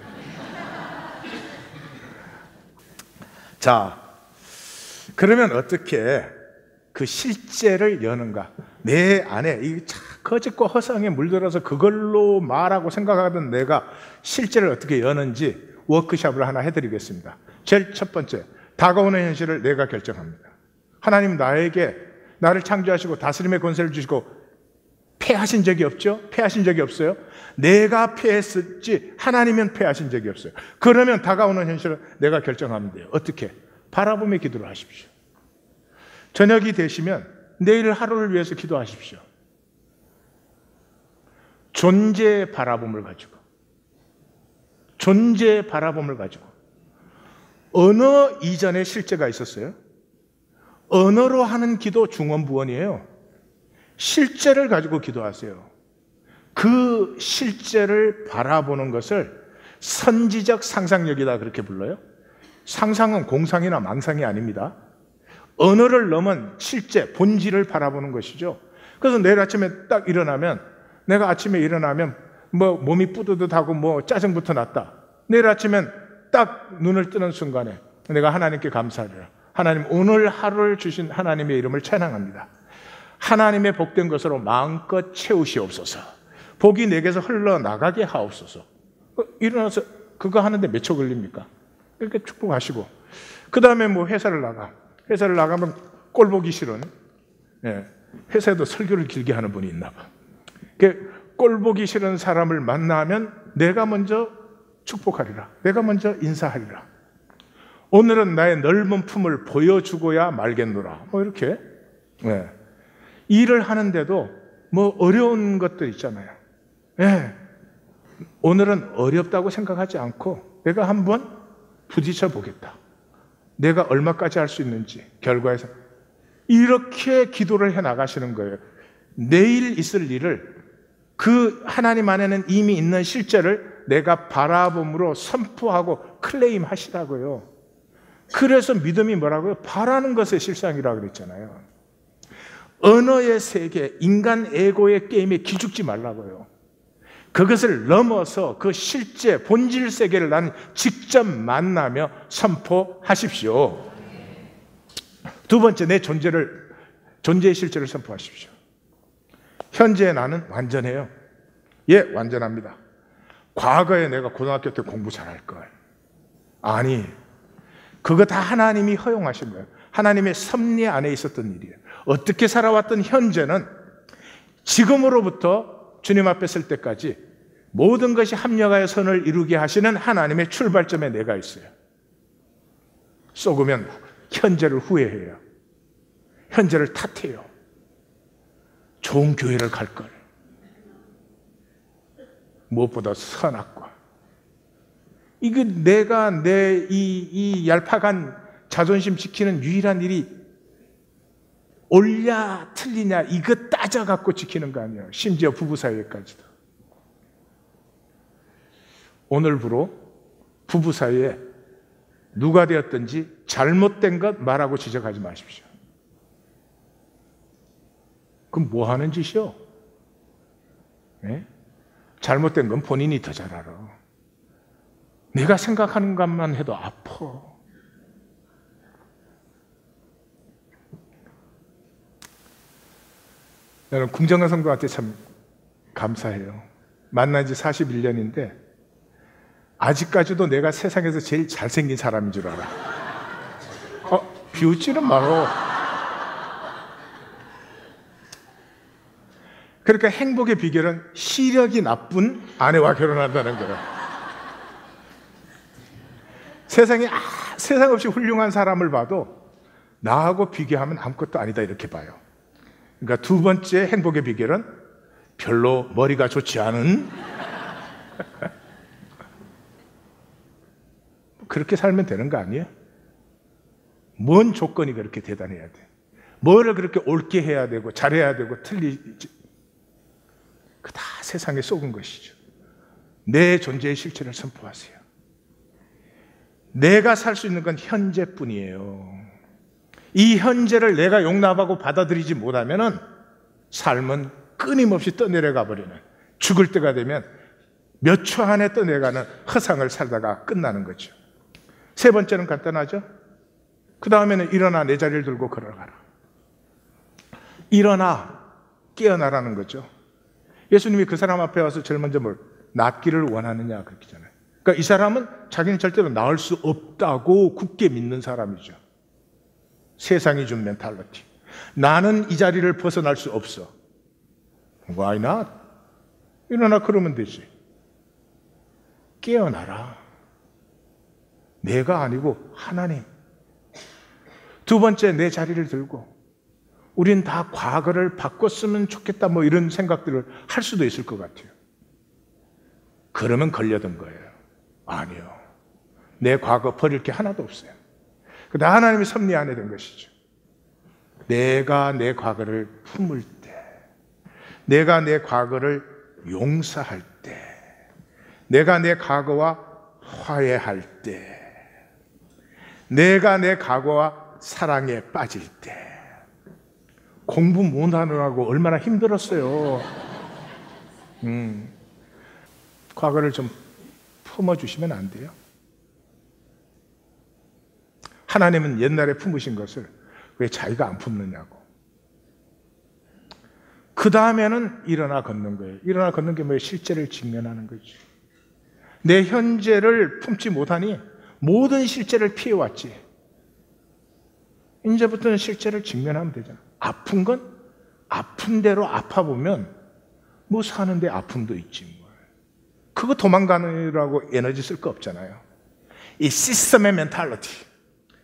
자, 그러면 어떻게 그 실제를 여는가? 내 안에 이 거짓과 허상에 물들어서 그걸로 말하고 생각하던 내가 실제를 어떻게 여는지 워크숍을 하나 해드리겠습니다. 제일 첫 번째, 다가오는 현실을 내가 결정합니다. 하나님 나를 창조하시고 다스림의 권세를 주시고 패하신 적이 없죠? 패하신 적이 없어요? 내가 패했을지 하나님은 패하신 적이 없어요. 그러면 다가오는 현실을 내가 결정하면 돼요. 어떻게? 바라보며 기도를 하십시오. 저녁이 되시면 내일 하루를 위해서 기도하십시오. 존재의 바라봄을 가지고, 존재의 바라봄을 가지고. 언어 이전에 실제가 있었어요. 언어로 하는 기도 중언부언이에요. 실제를 가지고 기도하세요. 그 실제를 바라보는 것을 선지적 상상력이다 그렇게 불러요. 상상은 공상이나 망상이 아닙니다. 언어를 넘은 실제, 본질을 바라보는 것이죠. 그래서 내일 아침에 딱 일어나면, 내가 아침에 일어나면 몸이 뿌듯하고 짜증부터 났다. 내일 아침엔 딱 눈을 뜨는 순간에 내가 하나님께 감사드려요. 하나님, 오늘 하루를 주신 하나님의 이름을 찬양합니다. 하나님의 복된 것으로 마음껏 채우시옵소서. 복이 내게서 흘러나가게 하옵소서. 일어나서 그거 하는데 몇 초 걸립니까? 이렇게 축복하시고, 그 다음에 회사를 나가면 꼴 보기 싫은, 회사에도 설교를 길게 하는 분이 있나 봐. 꼴 보기 싫은 사람을 만나면 내가 먼저 축복하리라. 내가 먼저 인사하리라. 오늘은 나의 넓은 품을 보여주고야 말겠노라. 이렇게. 일을 하는데도 어려운 것들 있잖아요. 오늘은 어렵다고 생각하지 않고 내가 한번 부딪혀 보겠다. 내가 얼마까지 할 수 있는지 결과에서 이렇게 기도를 해 나가시는 거예요. 내일 있을 일을 그 하나님 안에는 이미 있는 실제를 내가 바라봄으로 선포하고 클레임 하시라고요. 그래서 믿음이 뭐라고요? 바라는 것의 실상이라고 그랬잖아요. 언어의 세계, 인간 에고의 게임에 기죽지 말라고요. 그것을 넘어서 그 실제 본질 세계를 나는 직접 만나며 선포하십시오. 두 번째, 내 존재의 실제를 선포하십시오. 현재 나는 완전해요. 예, 완전합니다. 과거에 내가 고등학교 때 공부 잘할 걸. 아니, 그거 다 하나님이 허용하신 거예요. 하나님의 섭리 안에 있었던 일이에요. 어떻게 살아왔던 현재는 지금으로부터 주님 앞에 설 때까지 모든 것이 합력하여 선을 이루게 하시는 하나님의 출발점에 내가 있어요. 썩으면 현재를 후회해요. 현재를 탓해요. 좋은 교회를 갈 걸. 무엇보다 선악과. 이거 내가 이 얄팍한 자존심 지키는 유일한 일이 옳냐 틀리냐 이거 따져갖고 지키는 거 아니에요. 심지어 부부 사이에까지도. 오늘부로 부부 사이에 누가 되었든지 잘못된 것 말하고 지적하지 마십시오. 그럼 뭐 하는 짓이요? 네? 잘못된 건 본인이 더 잘 알아. 내가 생각하는 것만 해도 아파. 나는 궁정한 성도한테 참 감사해요. 만난 지 41년인데 아직까지도 내가 세상에서 제일 잘생긴 사람인 줄 알아. 비웃지는 말어. 그러니까 행복의 비결은 시력이 나쁜 아내와 결혼한다는 거예요. 세상에 세상 없이 훌륭한 사람을 봐도 나하고 비교하면 아무것도 아니다 이렇게 봐요. 그러니까 두 번째 행복의 비결은 별로 머리가 좋지 않은 그렇게 살면 되는 거 아니에요? 뭔 조건이 그렇게 대단해야 돼? 뭐를 그렇게 옳게 해야 되고 잘해야 되고 틀리지? 그 다 세상에 속은 것이죠. 내 존재의 실체를 선포하세요. 내가 살 수 있는 건 현재뿐이에요. 이 현재를 내가 용납하고 받아들이지 못하면 삶은 끊임없이 떠내려가 버리는, 죽을 때가 되면 몇 초 안에 떠내려가는 허상을 살다가 끝나는 거죠. 세 번째는 간단하죠. 그 다음에는 일어나 내 자리를 들고 걸어가라. 일어나, 깨어나라는 거죠. 예수님이 그 사람 앞에 와서 제일 먼저 낫기를 원하느냐 그랬잖아요. 그러니까 이 사람은 자기는 절대로 나을 수 없다고 굳게 믿는 사람이죠. 세상이 준 멘탈리티. 나는 이 자리를 벗어날 수 없어. Why not? 일어나 그러면 되지. 깨어나라. 내가 아니고 하나님. 두 번째, 내 자리를 들고 우린 다 과거를 바꿨으면 좋겠다 이런 생각들을 할 수도 있을 것 같아요. 그러면 걸려든 거예요. 아니요. 내 과거 버릴 게 하나도 없어요. 그러나 하나님의 섭리 안에 된 것이죠. 내가 내 과거를 품을 때, 내가 내 과거를 용서할 때, 내가 내 과거와 화해할 때, 내가 내 과거와 사랑에 빠질 때, 공부 못하느라고 얼마나 힘들었어요. 과거를 좀 품어주시면 안 돼요? 하나님은 옛날에 품으신 것을 왜 자기가 안 품느냐고. 그 다음에는 일어나 걷는 거예요. 일어나 걷는 게 뭐예요? 실제를 직면하는 거지. 내 현재를 품지 못하니 모든 실제를 피해왔지. 이제부터는 실제를 직면하면 되잖아. 아픈 건 아픈 대로 아파보면 사는데 아픔도 있지. 그거 도망가느라고 에너지 쓸 거 없잖아요. 이 시스템의 멘탈리티.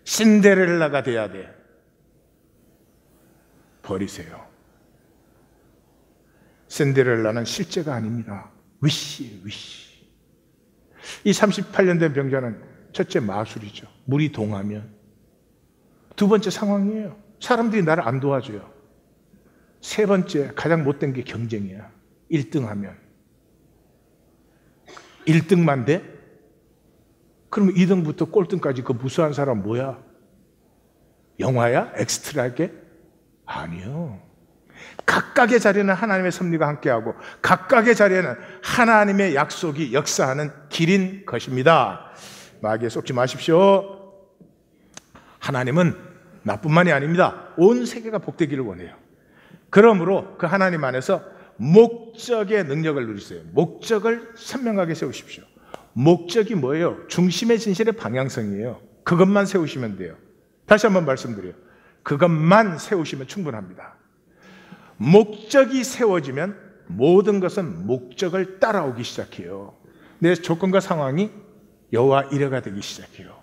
신데렐라가 돼야 돼. 버리세요. 신데렐라는 실제가 아닙니다. 위시예요, 위시. 이 38년 된 병자는 첫째 마술이죠. 물이 동하면. 두 번째 상황이에요. 사람들이 나를 안 도와줘요. 세 번째, 가장 못된 게 경쟁이야. 1등 하면 1등만 돼? 그럼 2등부터 꼴등까지 그 무수한 사람 뭐야? 영화야? 엑스트라게? 아니요. 각각의 자리는 하나님의 섭리가 함께하고 각각의 자리에는 하나님의 약속이 역사하는 길인 것입니다. 마귀에 속지 마십시오. 하나님은 나뿐만이 아닙니다. 온 세계가 복되기를 원해요. 그러므로 그 하나님 안에서 목적의 능력을 누리세요. 목적을 선명하게 세우십시오. 목적이 뭐예요? 중심의 진실의 방향성이에요. 그것만 세우시면 돼요. 다시 한번 말씀드려요. 그것만 세우시면 충분합니다. 목적이 세워지면 모든 것은 목적을 따라오기 시작해요. 내 조건과 상황이 여호와 이레가 되기 시작해요.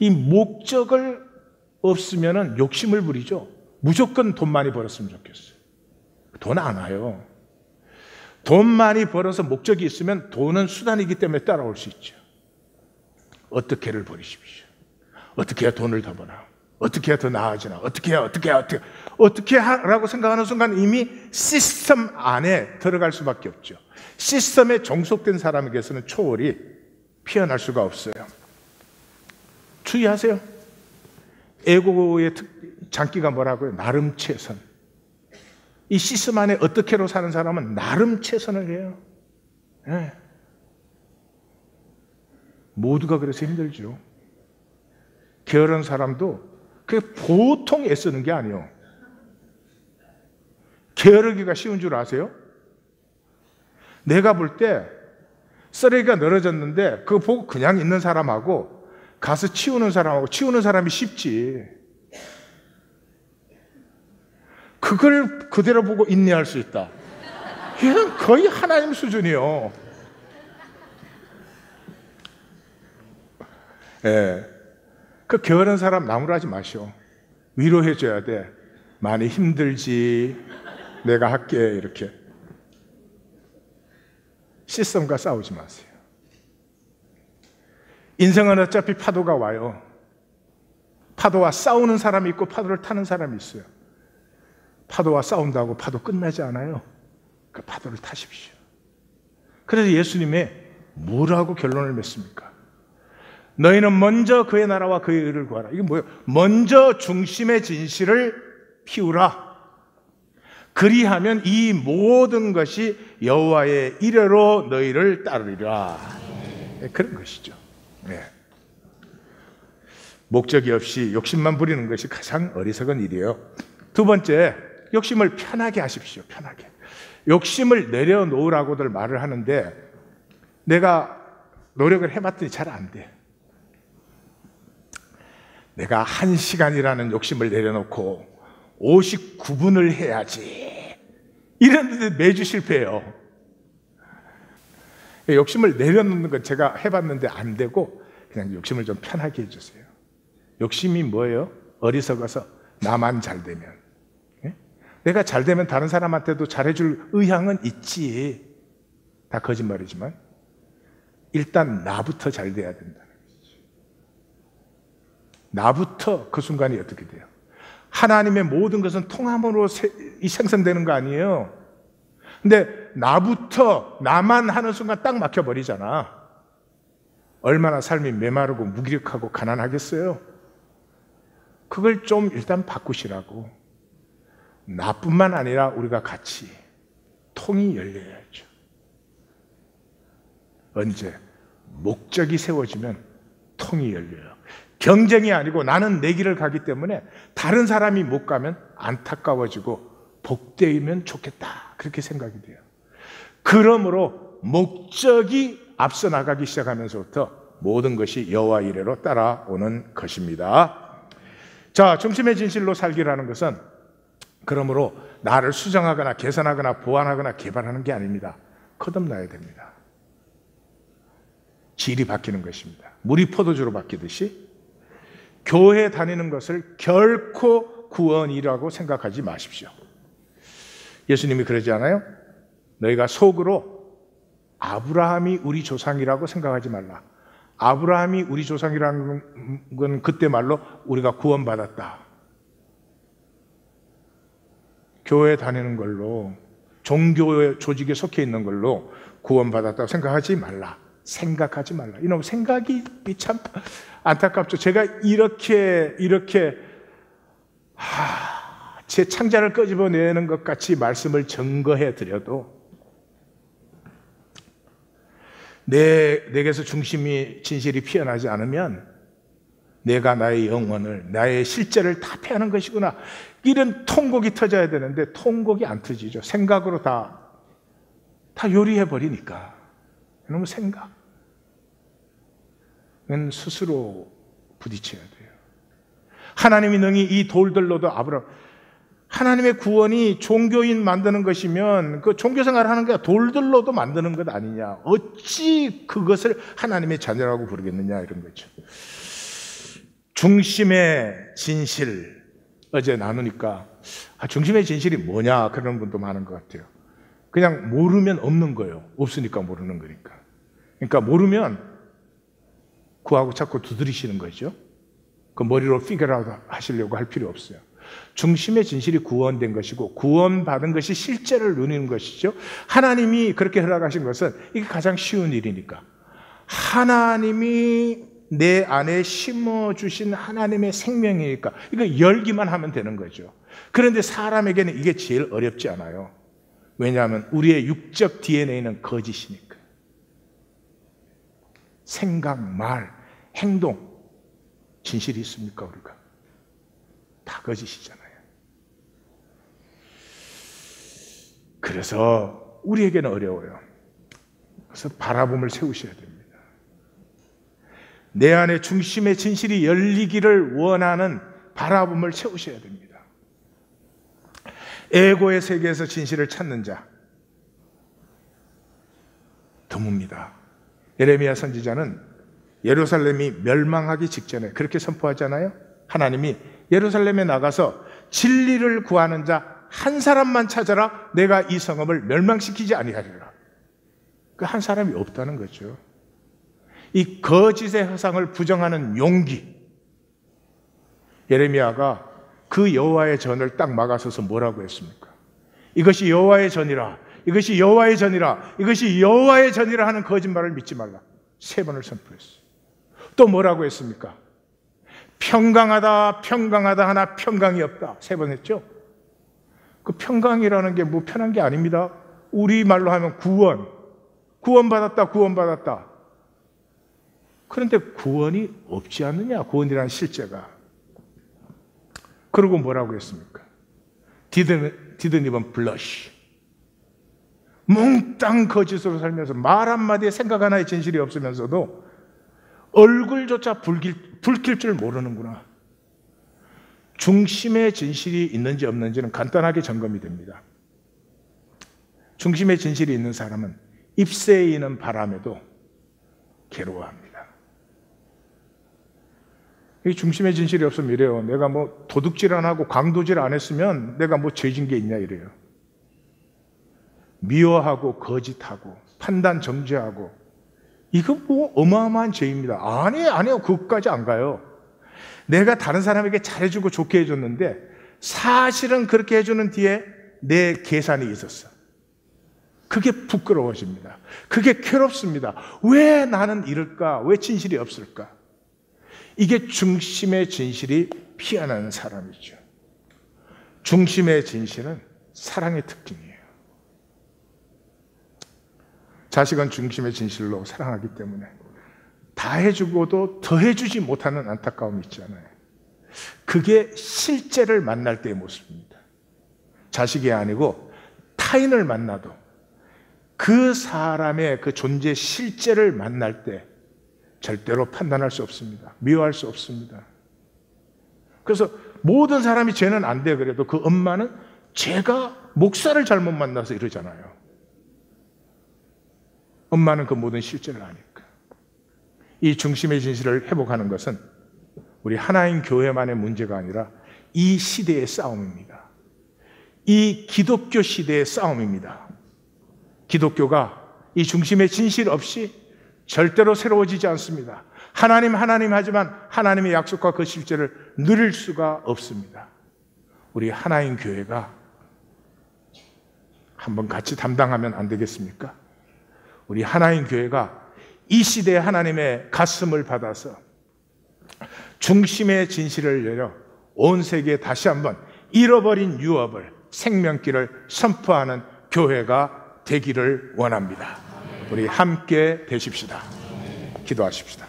이 목적을 없으면 욕심을 부리죠. 무조건 돈 많이 벌었으면 좋겠어요. 돈 안 와요. 돈 많이 벌어서 목적이 있으면 돈은 수단이기 때문에 따라올 수 있죠. 어떻게를 버리십시오. 어떻게 해야 돈을 더 버나? 어떻게 해야 더 나아지나? 어떻게 하라고 생각하는 순간 이미 시스템 안에 들어갈 수밖에 없죠. 시스템에 종속된 사람에게서는 초월이 피어날 수가 없어요. 주의하세요. 에고의 장기가 뭐라고요? 나름 최선. 이 시스템 안에 어떻게로 사는 사람은 나름 최선을 해요. 네. 모두가 그래서 힘들죠. 게으른 사람도 그게 보통 애쓰는 게 아니에요. 게으르기가 쉬운 줄 아세요? 내가 볼 때 쓰레기가 늘어졌는데 그거 보고 그냥 있는 사람하고 가서 치우는 사람이 쉽지. 그걸 그대로 보고 인내할 수 있다. 이건 거의 하나님 수준이요. 예. 그 게으른 사람 나무라지 마시오. 위로해줘야 돼. 많이 힘들지. 내가 할게. 이렇게. 시스템과 싸우지 마세요. 인생은 어차피 파도가 와요. 파도와 싸우는 사람이 있고 파도를 타는 사람이 있어요. 파도와 싸운다고 파도 끝나지 않아요. 그 파도를 타십시오. 그래서 예수님이 뭐라고 결론을 맺습니까? 너희는 먼저 그의 나라와 그의 의를 구하라. 이게 뭐예요? 먼저 중심의 진실을 피우라. 그리하면 이 모든 것이 여호와의 이레로 너희를 따르리라. 네, 그런 것이죠. 네. 목적이 없이 욕심만 부리는 것이 가장 어리석은 일이에요. 두 번째, 욕심을 편하게 하십시오. 편하게. 욕심을 내려놓으라고들 말을 하는데 내가 노력을 해봤더니 잘 안 돼. 내가 1시간이라는 욕심을 내려놓고 59분을 해야지. 이랬는데 매주 실패해요. 욕심을 내려놓는 건 제가 해봤는데 안 되고 그냥 욕심을 좀 편하게 해주세요. 욕심이 뭐예요? 어리석어서 나만 잘 되면. 내가 잘 되면 다른 사람한테도 잘해줄 의향은 있지. 다 거짓말이지만 일단 나부터 잘 돼야 된다는 거죠. 나부터 그 순간이 어떻게 돼요? 하나님의 모든 것은 통함으로 생성되는 거 아니에요. 근데 나부터 나만 하는 순간 딱 막혀버리잖아. 얼마나 삶이 메마르고 무기력하고 가난하겠어요? 그걸 좀 일단 바꾸시라고. 나뿐만 아니라 우리가 같이 통이 열려야죠. 언제? 목적이 세워지면 통이 열려요. 경쟁이 아니고 나는 내 길을 가기 때문에 다른 사람이 못 가면 안타까워지고 복되면 좋겠다. 그렇게 생각이 돼요. 그러므로 목적이 앞서 나가기 시작하면서부터 모든 것이 여호와 이레로 따라오는 것입니다. 자, 중심의 진실로 살기라는 것은 그러므로 나를 수정하거나 개선하거나 보완하거나 개발하는 게 아닙니다. 거듭나야 됩니다. 질이 바뀌는 것입니다. 물이 포도주로 바뀌듯이 교회 다니는 것을 결코 구원이라고 생각하지 마십시오. 예수님이 그러지 않아요? 너희가 속으로 아브라함이 우리 조상이라고 생각하지 말라. 아브라함이 우리 조상이라는 건 그때 말로 우리가 구원받았다. 교회 다니는 걸로 종교 조직에 속해 있는 걸로 구원받았다고 생각하지 말라. 생각하지 말라. 이놈 생각이 참 안타깝죠. 제가 이렇게 제 창자를 끄집어내는 것 같이 말씀을 증거해 드려도 내게서 중심이 진실이 피어나지 않으면 내가 나의 영혼을, 나의 실제를 다 패하는 것이구나. 이런 통곡이 터져야 되는데 통곡이 안 터지죠. 생각으로 다 요리해 버리니까. 이놈의 생각은 스스로 부딪혀야 돼요. 하나님이 능히 이 돌들로도 하나님의 구원이 종교인 만드는 것이면 그 종교생활을 하는 게 돌들로도 만드는 것 아니냐. 어찌 그것을 하나님의 자녀라고 부르겠느냐 이런 거죠. 중심의 진실 어제 나누니까 중심의 진실이 뭐냐 그런 분도 많은 것 같아요. 그냥 모르면 없는 거예요. 없으니까 모르는 거니까. 그러니까 모르면 그하고 자꾸 두드리시는 거죠. 그 머리로 피겨라웃 하시려고 할 필요 없어요. 중심의 진실이 구원된 것이고 구원받은 것이 실제를 누리는 것이죠. 하나님이 그렇게 허락하신 것은 이게 가장 쉬운 일이니까. 하나님이 내 안에 심어주신 하나님의 생명이니까 이거 열기만 하면 되는 거죠. 그런데 사람에게는 이게 제일 어렵지 않아요. 왜냐하면 우리의 육적 DNA는 거짓이니까. 생각, 말, 행동 진실이 있습니까 우리가? 다 거짓이잖아요. 그래서 우리에게는 어려워요. 그래서 바라봄을 세우셔야 됩니다. 내 안에 중심의 진실이 열리기를 원하는 바라봄을 세우셔야 됩니다. 에고의 세계에서 진실을 찾는 자 드뭅니다. 예레미야 선지자는 예루살렘이 멸망하기 직전에 그렇게 선포하잖아요. 하나님이 예루살렘에 나가서 진리를 구하는 자 한 사람만 찾아라. 내가 이 성읍을 멸망시키지 아니하리라. 그 한 사람이 없다는 거죠. 이 거짓의 허상을 부정하는 용기. 예레미야가 그 여호와의 전을 딱 막아서서 뭐라고 했습니까? 이것이 여호와의 전이라. 이것이 여호와의 전이라. 이것이 여호와의 전이라 하는 거짓말을 믿지 말라. 3번을 선포했어요. 또 뭐라고 했습니까? 평강하다, 평강하다 하나 평강이 없다. 3번 했죠? 그 평강이라는 게 뭐 편한 게 아닙니다. 우리말로 하면 구원받았다, 구원받았다. 그런데 구원이 없지 않느냐, 구원이라는 실제가. 그리고 뭐라고 했습니까? Didn't even blush. 몽땅 거짓으로 살면서 말 한마디에 생각 하나의 진실이 없으면서도 얼굴조차 붉힐 줄 모르는구나. 중심의 진실이 있는지 없는지는 간단하게 점검이 됩니다. 중심의 진실이 있는 사람은 잎새에 있는 바람에도 괴로워합니다. 이 중심의 진실이 없으면 이래요. 내가 뭐 도둑질 안 하고 강도질 안 했으면 내가 뭐 죄진 게 있냐 이래요. 미워하고 거짓하고 판단 정죄하고 이거 뭐 어마어마한 죄입니다. 아니에요. 그것까지 안 가요. 내가 다른 사람에게 잘해주고 좋게 해줬는데 사실은 그렇게 해주는 뒤에 내 계산이 있었어. 그게 부끄러워집니다. 그게 괴롭습니다. 왜 나는 이럴까? 왜 진실이 없을까? 이게 중심의 진실이 피어나는 사람이죠. 중심의 진실은 사랑의 특징이에요. 자식은 중심의 진실로 사랑하기 때문에 다 해주고도 더 해주지 못하는 안타까움이 있잖아요. 그게 실제를 만날 때의 모습입니다. 자식이 아니고 타인을 만나도 그 사람의 그 존재 실제를 만날 때 절대로 판단할 수 없습니다. 미워할 수 없습니다. 그래서 모든 사람이 죄는 안 돼 그래도 그 엄마는 제가 목사를 잘못 만나서 이러잖아요. 엄마는 그 모든 실제를 아니까. 이 중심의 진실을 회복하는 것은 우리 하나인 교회만의 문제가 아니라 이 시대의 싸움입니다. 이 기독교 시대의 싸움입니다. 기독교가 이 중심의 진실 없이 절대로 새로워지지 않습니다. 하나님 하지만 하나님의 약속과 그 실제를 누릴 수가 없습니다. 우리 하나인 교회가 한번 같이 담당하면 안 되겠습니까? 우리 하나님 교회가 이 시대에 하나님의 가슴을 받아서 중심의 진실을 내려 온 세계에 다시 한번 잃어버린 유업을, 생명길을 선포하는 교회가 되기를 원합니다. 우리 함께 되십시다. 기도하십시다.